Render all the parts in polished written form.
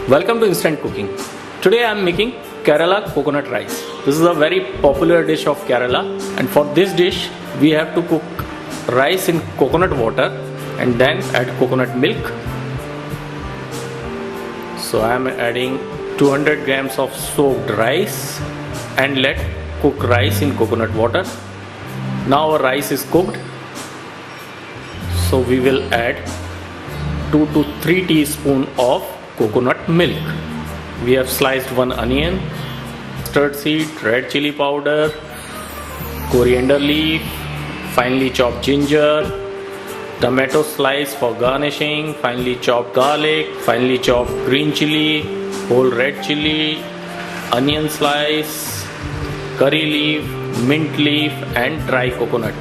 Welcome to Instant Cooking. Today I am making Kerala coconut rice. This is a very popular dish of Kerala, and for this dish we have to cook rice in coconut water and then add coconut milk. So I am adding 200 grams of soaked rice and let cook rice in coconut water. Now our rice is cooked, so we will add 2 to 3 teaspoons of coconut milk. We have sliced 1 onion, mustard seed, red chili powder, coriander leaf, finely chopped ginger, tomato slice for garnishing, finely chopped garlic, finely chopped green chili, whole red chili, onion slice, curry leaf, mint leaf and dry coconut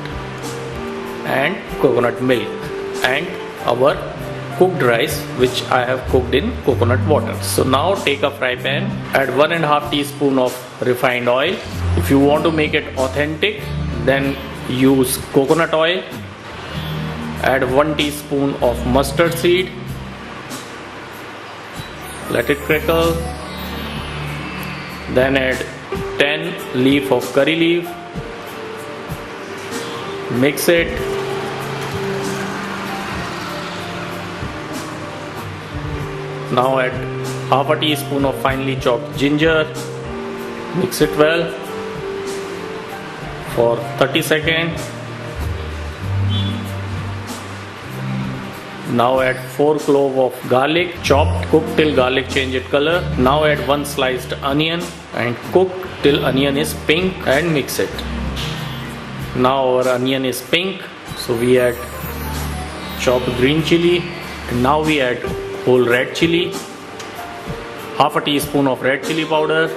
and coconut milk and our cooked rice which I have cooked in coconut water. So now take a fry pan, add 1.5 teaspoon of refined oil. If you want to make it authentic, then use coconut oil. Add 1 teaspoon of mustard seed. Let it crackle. Then add 10 leaf of curry leaf. Mix it. Now add half a teaspoon of finely chopped ginger. Mix it well for 30 seconds. Now add 4 cloves of garlic, chopped, cook till garlic change its color. Now add 1 sliced onion and cook till onion is pink and mix it. Now our onion is pink, so we add chopped green chili, and now we add whole red chili, half a teaspoon of red chili powder,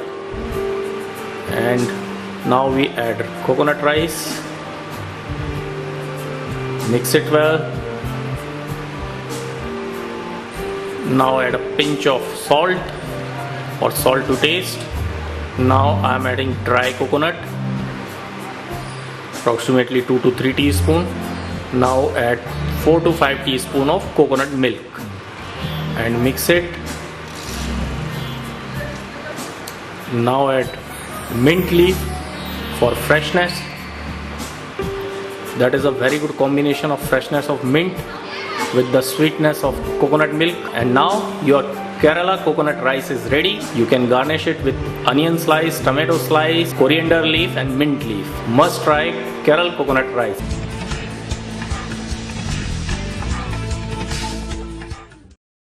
and now we add coconut rice. Mix it well. Now add a pinch of salt or salt to taste. Now I am adding dry coconut, approximately 2 to 3 teaspoons. Now add 4 to 5 teaspoons of coconut milk and mix it. Now add mint leaf for freshness. That is a very good combination of freshness of mint with the sweetness of coconut milk. And now your Kerala coconut rice is ready. You can garnish it with onion slice, tomato slice, coriander leaf and mint leaf. Must try Kerala coconut rice.